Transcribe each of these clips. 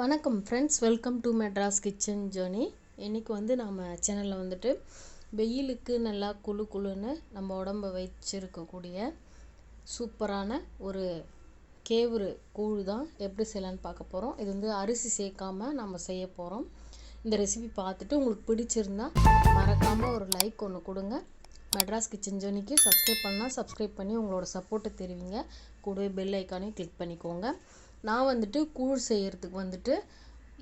வணக்கம் friends, welcome to Madras kitchen journey. இன்றைக்கி வந்து நம்ம சேனலில் வந்துட்டு வெயிலுக்கு நல்லா குளு குளுன்னு நம்ம உடம்பை வச்சிருக்கக்கூடிய சூப்பரான ஒரு கேவுரு கூழ் தான் எப்படி செய்யலான்னு பார்க்க போகிறோம். இது வந்து அரிசி சேர்க்காமல் நம்ம செய்ய போகிறோம். இந்த ரெசிபி பார்த்துட்டு உங்களுக்கு பிடிச்சிருந்தா மறக்காமல் ஒரு லைக் ஒன்று கொடுங்க. மெட்ராஸ் கிச்சன் ஜர்னிக்கு சப்ஸ்கிரைப் பண்ணால் சப்ஸ்கிரைப் பண்ணி உங்களோட சப்போர்ட்டை தெரிவிங்க. கூடவே பெல் ஐக்கானையும் கிளிக் பண்ணிக்கோங்க. நான் வந்துட்டு கூழ் செய்கிறதுக்கு வந்துட்டு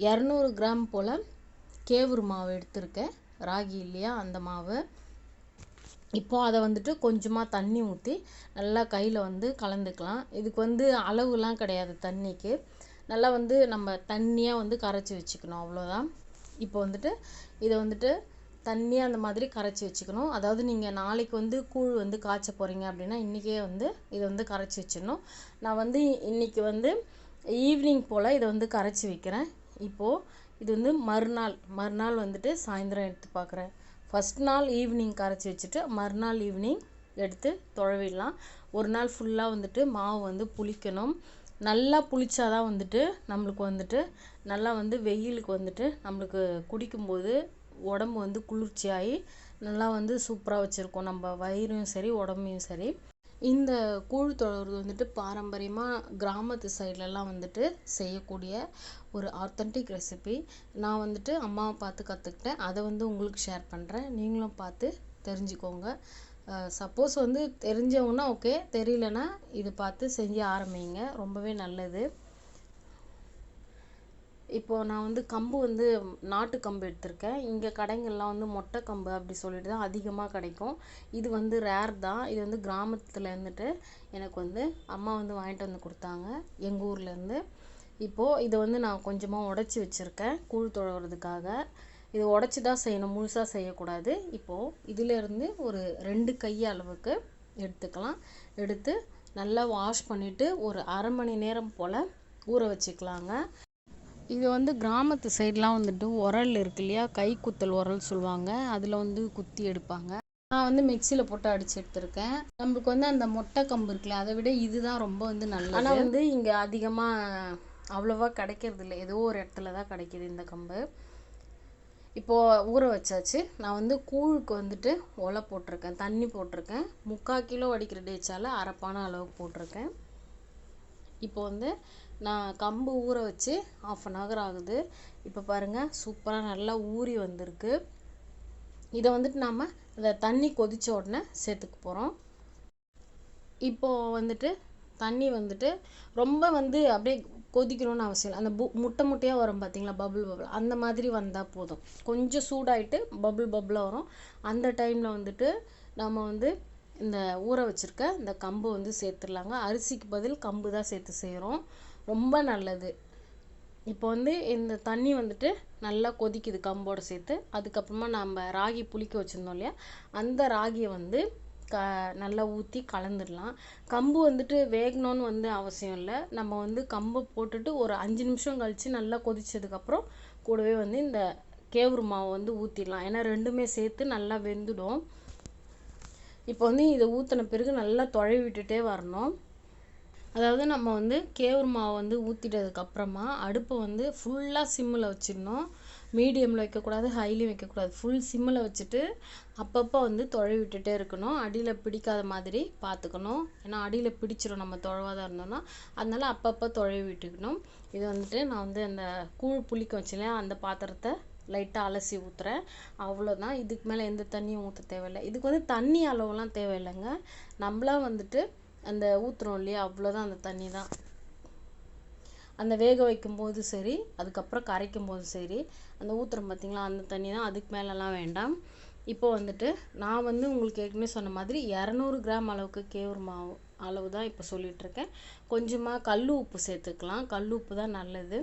200 கிராம் போல் கேவுரு மாவு எடுத்திருக்கேன். ராகி இல்லையா, அந்த மாவு. இப்போது அதை வந்துட்டு கொஞ்சமாக தண்ணி ஊற்றி நல்லா கையில் வந்து கலந்துக்கலாம். இதுக்கு வந்து அளவுலாம் கிடையாது தண்ணிக்கு. நல்லா வந்து நம்ம தண்ணியாக வந்து கரைச்சி வச்சுக்கணும், அவ்வளோதான். இப்போ வந்துட்டு இதை வந்துட்டு தண்ணியாக அந்த மாதிரி கரைச்சி வச்சுக்கணும். அதாவது நீங்கள் நாளைக்கு வந்து கூழ் வந்து காய்ச்ச போகிறீங்க அப்படின்னா இன்றைக்கே வந்து இதை வந்து கரைச்சி வச்சிடணும். நான் வந்து இன்றைக்கி வந்து ஈவினிங் போல் இதை வந்து கரைச்சி வைக்கிறேன். இப்போது இது வந்து மறுநாள் வந்துட்டு சாயந்தரம் எடுத்து பார்க்குறேன். ஃபஸ்ட் நாள் ஈவினிங் கரைச்சி வச்சுட்டு மறுநாள் ஈவினிங் எடுத்து தொழவிடலாம். ஒரு நாள் ஃபுல்லாக வந்துட்டு மாவு வந்து புளிக்கணும். நல்லா புளிச்சாதான் வந்துட்டு நம்மளுக்கு வந்துட்டு நல்லா வந்து வெயிலுக்கு வந்துட்டு நம்மளுக்கு குடிக்கும்போது உடம்பு வந்து குளிர்ச்சியாகி நல்லா வந்து சூப்பராக வச்சுருக்கோம், நம்ம வயிறும் சரி உடம்பையும் சரி. இந்த கூழ் தொழுவது வந்துட்டு பாரம்பரியமாக கிராமத்து சைட்லலாம் வந்துட்டு செய்யக்கூடிய ஒரு ஆத்தென்டிக் ரெசிபி. நான் வந்துட்டு அம்மாவை பார்த்து கற்றுக்கிட்டேன். அதை வந்து உங்களுக்கு ஷேர் பண்ணுறேன், நீங்களும் பார்த்து தெரிஞ்சுக்கோங்க. சப்போஸ் வந்து தெரிஞ்சவங்கன்னா ஓகே, தெரியலனா இது பார்த்து செஞ்சு ஆரம்பிங்க, ரொம்பவே நல்லது. இப்போது நான் வந்து கம்பு வந்து நாட்டு கம்பு எடுத்திருக்கேன். இங்கே கடைங்கள்லாம் வந்து மொட்டை கம்பு அப்படி சொல்லிட்டு தான் அதிகமாக கிடைக்கும். இது வந்து ரேர் தான். இது வந்து கிராமத்தில் இருந்துட்டு எனக்கு வந்து அம்மா வந்து வாங்கிட்டு வந்து கொடுத்தாங்க எங்கள் ஊர்லேருந்து. இப்போது இதை வந்து நான் கொஞ்சமாக உடச்சி வச்சுருக்கேன் கூழ் தொழுவுறதுக்காக. இது உடச்சி தான் செய்யணும், முழுசாக செய்யக்கூடாது. இப்போது இதிலேருந்து ஒரு 2 கை அளவுக்கு எடுத்துக்கலாம். எடுத்து நல்லா வாஷ் பண்ணிவிட்டு ஒரு அரை மணி நேரம் போல் ஊற வச்சுக்கலாங்க. இது வந்து கிராமத்து சைட்லாம் வந்துட்டு உரல் இருக்கு இல்லையா, கை குத்தல் உரல் சொல்லுவாங்க, அதில் வந்து குத்தி எடுப்பாங்க. நான் வந்து மிக்சியில் போட்டு அடித்து எடுத்திருக்கேன். நம்மளுக்கு வந்து அந்த மொட்டை கம்பு இருக்குல்ல, அதை விட இதுதான் ரொம்ப வந்து நல்லது. ஆனால் வந்து இங்கே அதிகமாக அவ்வளோவா கிடைக்கிறது இல்லை, ஏதோ ஒரு இடத்துல தான் கிடைக்கிது இந்த கம்பு. இப்போது ஊற வச்சாச்சு. நான் வந்து கூழுக்கு வந்துட்டு ஒலை போட்டிருக்கேன், தண்ணி போட்டிருக்கேன். 3/4 கிலோ வடிக்கிற டேச்சால் அரைப்பான அளவுக்கு போட்டிருக்கேன். இப்போ வந்து நான் கம்பு ஊற வச்சு 1/2 அன் ஹவர் ஆகுது. இப்போ பாருங்கள், சூப்பராக நல்லா ஊறி வந்திருக்கு. இதை வந்துட்டு நாம் இந்த தண்ணி கொதித்த உடனே சேர்த்துக்க போகிறோம். இப்போது வந்துட்டு தண்ணி வந்துட்டு ரொம்ப வந்து அப்படியே கொதிக்கணும்னு அவசியம் இல்லை. அந்த முட்டையாக வரும் பார்த்தீங்களா, பபுள் அந்த மாதிரி வந்தால் போதும். கொஞ்சம் சூடாயிட்டு பபுளாக வரும். அந்த டைமில் வந்துட்டு நம்ம வந்து இந்த ஊற வச்சுருக்க இந்த கம்பு வந்து சேர்த்துடலாங்க. அரிசிக்கு பதில் கம்பு தான் சேர்த்து செய்கிறோம், ரொம்ப நல்லது. இப்போ வந்து இந்த தண்ணி வந்துட்டு நல்லா கொதிக்குது கம்போடு சேர்த்து. அதுக்கப்புறமா நம்ம ராகி புளிக்க வச்சுருந்தோம் இல்லையா, அந்த ராகியை வந்து நல்லா ஊற்றி கலந்துடலாம். கம்பு வந்துட்டு வேகணும்னு வந்து அவசியம் இல்லை. நம்ம வந்து கம்பை போட்டுட்டு ஒரு 5 நிமிஷம் கழித்து நல்லா கொதித்ததுக்கப்புறம் கூடவே வந்து இந்த கேவுரு மாவு வந்து ஊற்றிடலாம். ஏன்னா ரெண்டுமே சேர்த்து நல்லா வெந்துடும். இப்போ வந்து இதை ஊற்றின பிறகு நல்லா தொழவி விட்டுட்டே வரணும். அதாவது நம்ம வந்து கேவுரு மாவு வந்து ஊற்றிட்டதுக்கப்புறமா அடுப்பை வந்து ஃபுல்லாக சிம்மில் வச்சிடணும். மீடியமில் வைக்கக்கூடாது, ஹைலையும் வைக்கக்கூடாது. ஃபுல் சிம்மில் வச்சுட்டு அப்பப்போ வந்து தொழவி விட்டுட்டே இருக்கணும். அடியில் பிடிக்காத மாதிரி பார்த்துக்கணும், ஏன்னா அடியில் பிடிச்சிடும் நம்ம தொழவாத இருந்தோம்னா. அதனால் அப்பப்போ தொழவி விட்டுக்கணும். இது வந்துட்டு நான் வந்து அந்த கூழ் புளிக்க வச்சுலையா, அந்த பாத்திரத்தை லைட்டாக அலசி ஊற்றுறேன், அவ்வளோதான். இதுக்கு மேலே எந்த தண்ணியும் ஊற்ற தேவையில்லை. இதுக்கு வந்து தண்ணி அளவுலாம் தேவையில்லைங்க. நம்மளாம் வந்துட்டு அந்த ஊற்றுறோம் இல்லையா, அவ்வளோதான். அந்த தண்ணி தான் அந்த வேக வைக்கும்போது சரி, அதுக்கப்புறம் கரைக்கும் போது சரி, அந்த ஊற்றுறோம் பார்த்திங்களா, அந்த தண்ணி தான். அதுக்கு மேலெலாம் வேண்டாம். இப்போ வந்துட்டு நான் வந்து உங்களுக்கு ஏற்கனவே சொன்ன மாதிரி 200 கிராம் அளவுக்கு கேவுரு மாவு அளவு தான் இப்போ சொல்லிகிட்ருக்கேன். கொஞ்சமாக கல் உப்பு சேர்த்துக்கலாம், கல் உப்பு தான் நல்லது.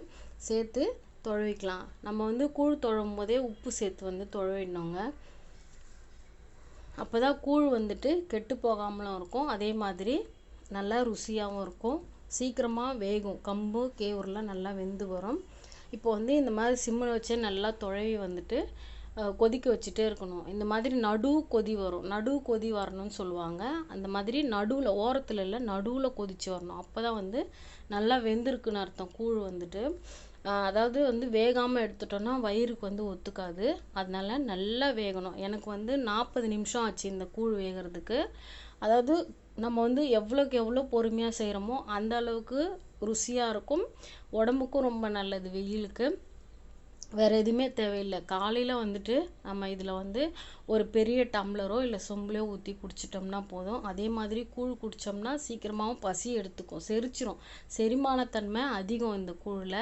சேர்த்து தொழவிக்கலாம். நம்ம வந்து கூழ் தொழும் போதே உப்பு சேர்த்து வந்து தொழவிடணுங்க. அப்போ தான் கூழ் வந்துட்டு கெட்டு போகாமலும் இருக்கும், அதே மாதிரி நல்லா ருசியாகவும் இருக்கும், சீக்கிரமாக வேகும். கம்பு கேவுருலாம் நல்லா வெந்து வரும். இப்போ வந்து இந்த மாதிரி சிம்மில் வச்சே நல்லா தொழவி வந்துட்டு கொதிக்க வச்சுட்டே இருக்கணும். இந்த மாதிரி நடு கொதி வரும், நடு கொதி வரணும்னு சொல்லுவாங்க. அந்த மாதிரி நடுவில், ஓரத்தில் இல்லை, நடுவில் கொதித்து வரணும். அப்போ தான் வந்து நல்லா வெந்திருக்குன்னு அர்த்தம் கூழ் வந்துட்டு. அதாவது வந்து வேகாமல் எடுத்துட்டோன்னா வயிறுக்கு வந்து ஒத்துக்காது. அதனால நல்லா வேகணும். எனக்கு வந்து 40 நிமிஷம் ஆச்சு இந்த கூழ் வேகிறதுக்கு. அதாவது நம்ம வந்து எவ்வளோக்கு எவ்வளோ பொறுமையாக செய்கிறோமோ அந்த அளவுக்கு ருசியாக இருக்கும், உடம்புக்கும் ரொம்ப நல்லது வெயிலுக்கு. வேறு எதுவுமே தேவையில்லை. காலையில் வந்துட்டு நம்ம இதில் வந்து ஒரு பெரிய டம்ளரோ இல்லை சொம்புலையோ ஊற்றி குடிச்சிட்டோம்னா போதும். அதே மாதிரி கூழ் குடித்தோம்னா சீக்கிரமாகவும் பசி எடுத்துக்கும், செரிச்சிரும். செரிமானத்தன்மை அதிகம் இந்த கூழில்.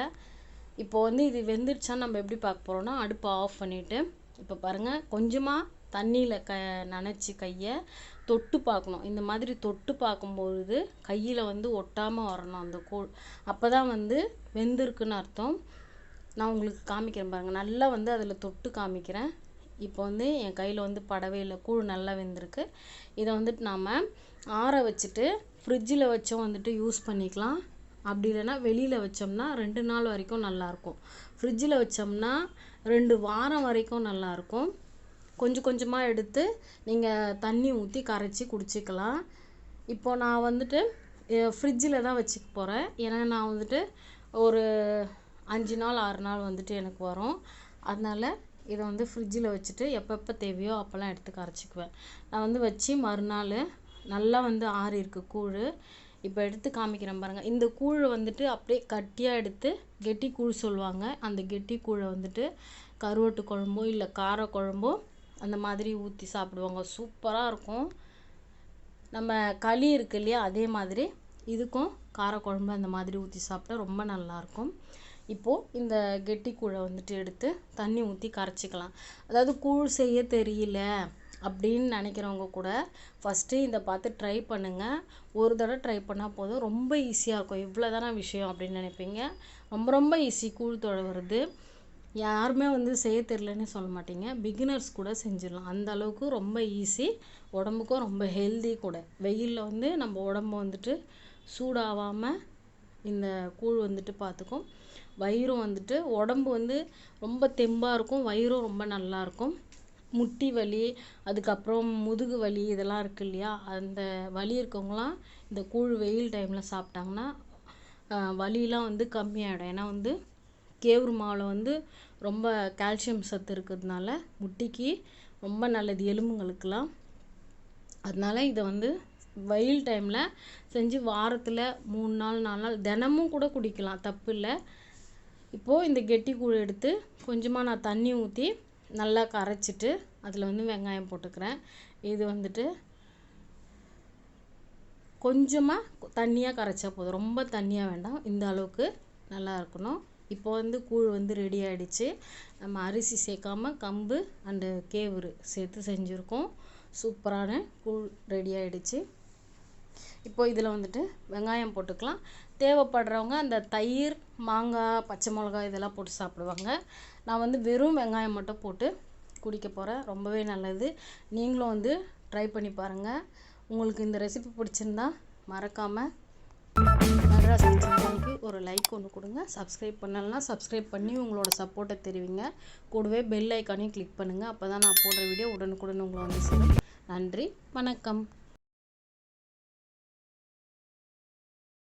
இப்போ வந்து இது வெந்துடுச்சா நம்ம எப்படி பார்க்க போகிறோம்னா, அடுப்பை ஆஃப் பண்ணிவிட்டு இப்போ பாருங்கள், கொஞ்சமாக தண்ணியில் நனைச்சி கையை தொட்டு பார்க்கணும். இந்த மாதிரி தொட்டு பார்க்கும்பொழுது கையில் வந்து ஒட்டாமல் வரணும் அந்த கூழ். அப்போ தான் வந்து வெந்திருக்குன்னு அர்த்தம். நான் உங்களுக்கு காமிக்கிறேன் பாருங்கள், நல்லா வந்து அதில் தொட்டு காமிக்கிறேன். இப்போ வந்து என் கையில் வந்து படவே இல்லை, கூழ் நல்லா வெந்திருக்கு. இதை வந்துட்டு நாம் ஆற வச்சுட்டு ஃப்ரிட்ஜில் வச்சும் வந்துட்டு யூஸ் பண்ணிக்கலாம். அப்படி இல்லைன்னா வெளியில் வச்சோம்னா 2 நாள் வரைக்கும் நல்லாயிருக்கும். ஃப்ரிட்ஜில் வச்சோம்னா 2 வாரம் வரைக்கும் நல்லாயிருக்கும். கொஞ்சம் கொஞ்சமாக எடுத்து நீங்கள் தண்ணி ஊற்றி கரைச்சி குடிச்சிக்கலாம். இப்போது நான் வந்துட்டு ஃப்ரிட்ஜில் தான் வச்சுக்க போகிறேன். ஏன்னா நான் வந்துட்டு ஒரு 5 நாள் 6 நாள் வந்துட்டு எனக்கு வரும். அதனால் இதை வந்து ஃப்ரிட்ஜில் வச்சுட்டு எப்பப்போ தேவையோ அப்போல்லாம் எடுத்து கரைச்சிக்குவேன். நான் வந்து வச்சு மறுநாள் நல்லா வந்து ஆறி இருக்கு கூழ். இப்போ எடுத்து காமிக்கிறேன் பாருங்கள். இந்த கூழ் வந்துட்டு அப்படியே கட்டியாக எடுத்து கெட்டி கூழ் சொல்லுவாங்க. அந்த கெட்டி கூழை வந்துட்டு கருவாட்டு குழம்போ இல்லை கார குழம்போ அந்த மாதிரி ஊற்றி சாப்பிடுவாங்க, சூப்பராக இருக்கும். நம்ம களி இருக்கு இல்லையா, அதே மாதிரி இதுக்கும் காரக்குழம்பு அந்த மாதிரி ஊற்றி சாப்பிட்டா ரொம்ப நல்லாயிருக்கும். இப்போது இந்த கெட்டி கூழை வந்துட்டு எடுத்து தண்ணி ஊற்றி கரைச்சிக்கலாம். அதாவது கூழ் செய்ய தெரியல அப்படின்னு நினைக்கிறவங்க கூட ஃபஸ்ட்டு இதை பார்த்து ட்ரை பண்ணுங்கள். ஒரு தடவை ட்ரை பண்ணால் போதும், ரொம்ப ஈஸியாக இருக்கும். இவ்வளோ தானே விஷயம் அப்படின்னு நினைப்பீங்க. ரொம்ப ரொம்ப ஈஸி கூழ் தொழுவுறது. யாருமே வந்து செய்ய தெரியலன்னு சொல்ல மாட்டீங்க, பிகினர்ஸ் கூட செஞ்சிடலாம். அந்த அளவுக்கு ரொம்ப ஈஸி, உடம்புக்கும் ரொம்ப ஹெல்தி கூட. வெயிலில் வந்து நம்ம உடம்பு வந்துட்டு சூடாகாமல் இந்த கூழ் வந்துட்டு பார்த்துக்கும். வயிறும் வந்துட்டு உடம்பு வந்து ரொம்ப தெம்பாக இருக்கும், வயிறும் ரொம்ப நல்லாயிருக்கும். முட்டி வலி, அதுக்கப்புறம் முதுகு வலி இதெல்லாம் இருக்குது இல்லையா, அந்த வலி இருக்கவங்களாம் இந்த கூழ் வெயில் டைமில் சாப்பிட்டாங்கன்னா வலியெலாம் வந்து கம்மியாகிடும். ஏன்னா வந்து கேவுரு மாவில் வந்து ரொம்ப கால்சியம் சத்து இருக்கிறதுனால முட்டிக்கு ரொம்ப நல்லது, எலும்புங்களுக்கெல்லாம். அதனால இதை வந்து வெயில் டைமில் செஞ்சு வாரத்தில் 3 நாள் 4 நாள் தினமும் கூட குடிக்கலாம், தப்பு இல்லை. இப்போது இந்த கெட்டி கூழ் எடுத்து கொஞ்சமாக நான் தண்ணி ஊற்றி நல்லா கரைச்சிட்டு அதில் வந்து வெங்காயம் போட்டுக்கிறேன். இது வந்துட்டு கொஞ்சமாக தண்ணியாக கரைச்சா போதும், ரொம்ப தண்ணியாக வேண்டாம், இந்த அளவுக்கு நல்லா இருக்கணும். இப்போ வந்து கூழ் வந்து ரெடி ஆகிடுச்சு. நம்ம அரிசி சேர்க்காம கம்பு அண்டு கேவுரு சேர்த்து செஞ்சுருக்கோம். சூப்பரான கூழ் ரெடி ஆகிடுச்சு. இப்போ இதில் வந்துட்டு வெங்காயம் போட்டுக்கலாம். தேவைப்படுறவங்க அந்த தயிர், மாங்காய், பச்சை மிளகாய் இதெல்லாம் போட்டு சாப்பிடுவாங்க. நான் வந்து வெறும் வெங்காயம் மட்டும் போட்டு குடிக்க போகிறேன். ரொம்பவே நல்லது. நீங்களும் வந்து ட்ரை பண்ணி பாருங்கள். உங்களுக்கு இந்த ரெசிபி பிடிச்சிருந்தா மறக்காமல் மெட்ராஸ் கிச்சன் சேனலுக்கு ஒரு லைக் ஒன்று கொடுங்க. சப்ஸ்கிரைப் பண்ணலன்னா சப்ஸ்கிரைப் பண்ணி உங்களோட சப்போர்ட்டை தெரிவிங்க. கூடவே பெல் ஐக்கானையும் கிளிக் பண்ணுங்கள். அப்போ தான் நான் போடுற வீடியோ உடனுக்குடன் உங்களை வந்து சேரும். நன்றி, வணக்கம்.